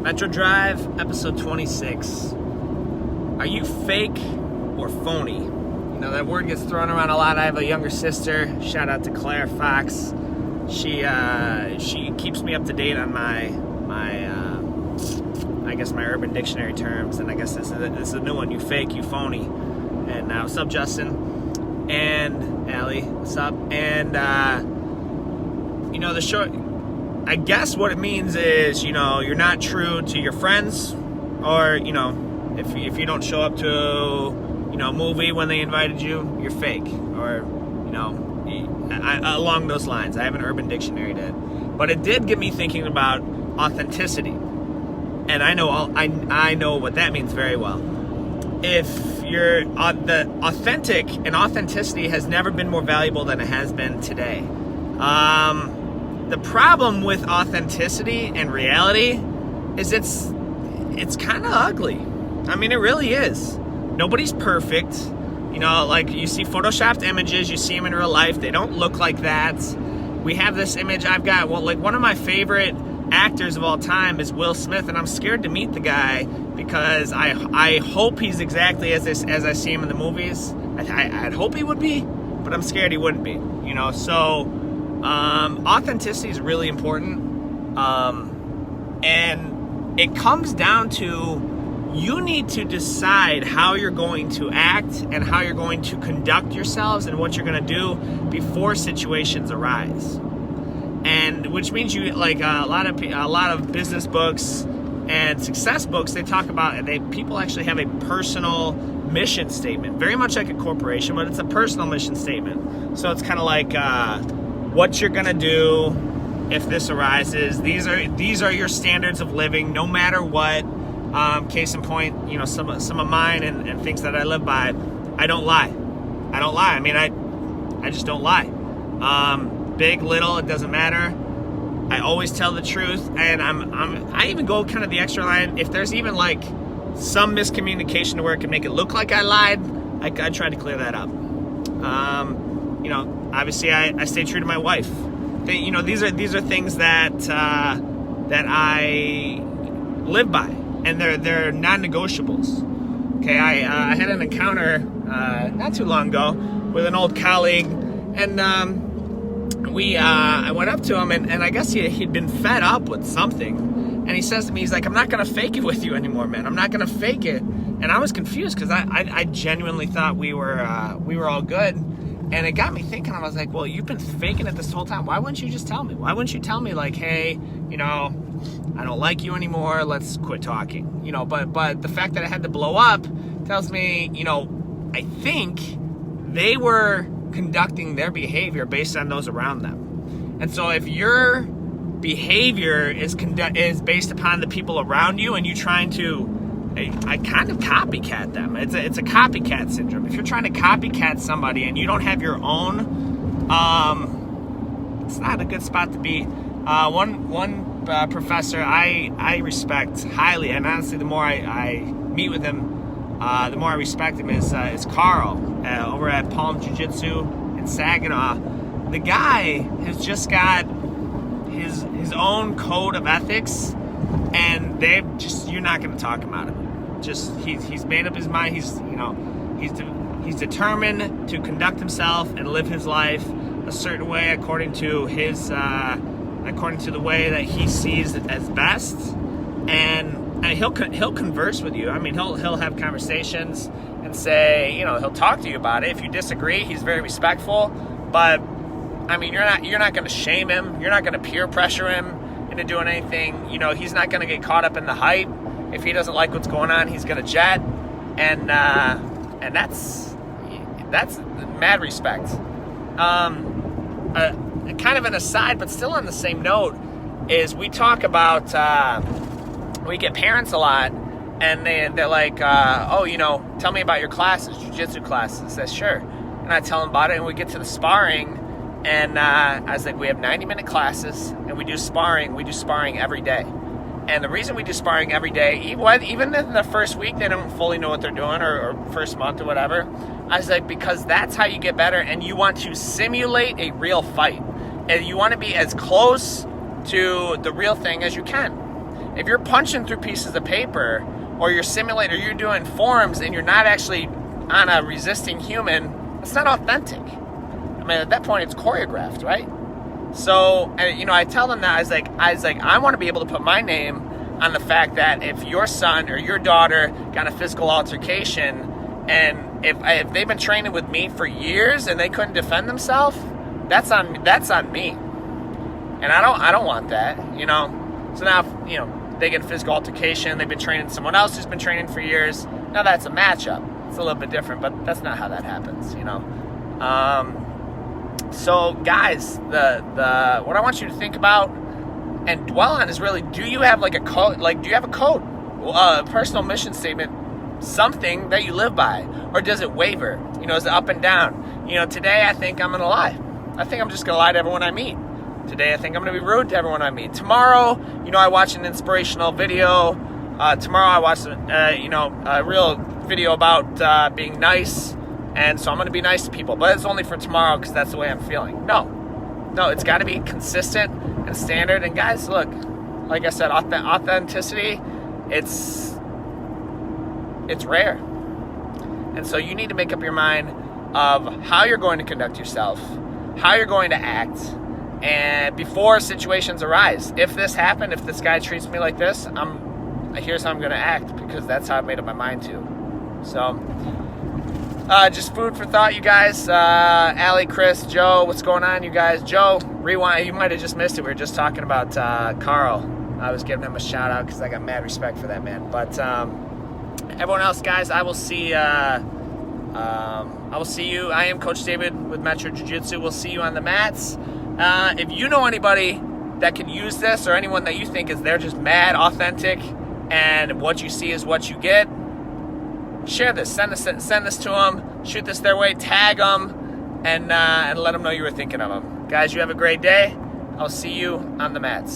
Metro Drive, episode 26. Are you fake or phony? You know, that word gets thrown around a lot. I have a younger sister. Shout out to Claire Fox. She keeps me up to date on my Urban Dictionary terms, and I guess this is a new one. You fake, you phony. And what's up, Justin? And Allie, what's up? And the short, I guess what it means is, you're not true to your friends, or, if you don't show up to, a movie when they invited you, you're fake, or, along those lines. I have an Urban Dictionary but it did get me thinking about authenticity, and I know what that means very well. If you're the authentic, and authenticity has never been more valuable than it has been today. The problem with authenticity and reality is it's kind of ugly. I mean, it really is. Nobody's perfect. Like you see photoshopped images, you see them in real life. They don't look like that. We have this image I've got. Well, like one of my favorite actors of all time is Will Smith, and I'm scared to meet the guy because I hope he's exactly as I see him in the movies. I'd hope he would be, but I'm scared he wouldn't be. So authenticity is really important, and it comes down to you need to decide how you're going to act and how you're going to conduct yourselves and what you're going to do before situations arise. And which means you, like a lot of business books and success books, they talk about, people actually have a personal mission statement, very much like a corporation, but it's a personal mission statement. So it's kind of like what you're gonna do if this arises. These are your standards of living, no matter what. Case in point, some of mine and things that I live by. I don't lie. I mean, I just don't lie. Big, little, it doesn't matter. I always tell the truth, and I even go kind of the extra line. If there's even like some miscommunication to where it can make it look like I lied, I try to clear that up. Obviously I stay true to my wife. These are things that I live by, and they're non-negotiables. Okay, I had an encounter not too long ago with an old colleague, and I went up to him, and I guess he'd been fed up with something, and he says to me, he's like, "I'm not gonna fake it with you anymore, man. I'm not gonna fake it." And I was confused because I genuinely thought we were all good, and it got me thinking. I was like, well, you've been faking it this whole time. Why wouldn't you just tell me? Why wouldn't you tell me, like, hey, I don't like you anymore, let's quit talking. But the fact that it had to blow up tells me, I think they were conducting their behavior based on those around them. And so if your behavior is based upon the people around you, and you trying to, I kind of copycat them. It's a copycat syndrome. If you're trying to copycat somebody and you don't have your own, it's not a good spot to be. One professor I respect highly, and honestly, the more I meet with him, the more I respect him, is Carl over at Palm Jiu-Jitsu in Saginaw. The guy has just got his own code of ethics, and you're not going to talk him out of it. He's made up his mind. He's determined to conduct himself and live his life a certain way according to the way that he sees it as best, and he'll converse with you. I mean, he'll have conversations and say, he'll talk to you about it. If you disagree, he's very respectful, but I mean, you're not going to shame him. You're not going to peer pressure him into doing anything. He's not going to get caught up in the hype. If he doesn't like what's going on, he's going to jet, and that's mad respect. Kind of an aside, but still on the same note, is we talk about, we get parents a lot, and they're like, tell me about your classes, jiu-jitsu classes. I said, sure. And I tell them about it, and we get to the sparring, and I was like, we have 90-minute classes, and we do sparring every day. And the reason we do sparring every day, even in the first week, they don't fully know what they're doing, or first month or whatever. I was like, because that's how you get better, and you want to simulate a real fight. And you want to be as close to the real thing as you can. If you're punching through pieces of paper, or you're simulating, or you're doing forms, and you're not actually on a resisting human, it's not authentic. I mean, at that point, it's choreographed, right? So, and, you know, I tell them that, I was like, I want to be able to put my name on the fact that if your son or your daughter got in a physical altercation, and if they've been training with me for years and they couldn't defend themselves, that's on me. And I don't want that, you know. So now, you know, they get a physical altercation, they've been training someone else who's been training for years. Now that's a matchup. It's a little bit different, but that's not how that happens, you know. So guys, the what I want you to think about and dwell on is really, do you have like a code? Like, do you have a code, personal mission statement, something that you live by, or does it waver? You know, is it up and down? You know, today I think I'm gonna lie. I think I'm just gonna lie to everyone I meet. Today I think I'm gonna be rude to everyone I meet. Tomorrow, you know, I watch an inspirational video. Tomorrow I watch, a real video about being nice, and so I'm gonna be nice to people. But it's only for tomorrow because that's the way I'm feeling. No, it's got to be consistent and standard. And guys, look, like I said, authenticity, it's rare. And so you need to make up your mind of how you're going to conduct yourself, how you're going to act, and before situations arise. If this happened, if this guy treats me like this, here's how I'm going to act, because that's how I've made up my mind to. So, just food for thought, you guys. Allie, Chris, Joe, what's going on, you guys? Joe, rewind. You might have just missed it. We were just talking about Carl. I was giving him a shout out because I got mad respect for that man. But everyone else, guys, I will see. I will see you. I am Coach David with Metro Jiu-Jitsu. We'll see you on the mats. If you know anybody that could use this, or anyone that you think is they're just mad authentic, and what you see is what you get, share this. Send this to them. Shoot this their way. Tag them, and let them know you were thinking of them. Guys, you have a great day. I'll see you on the mats.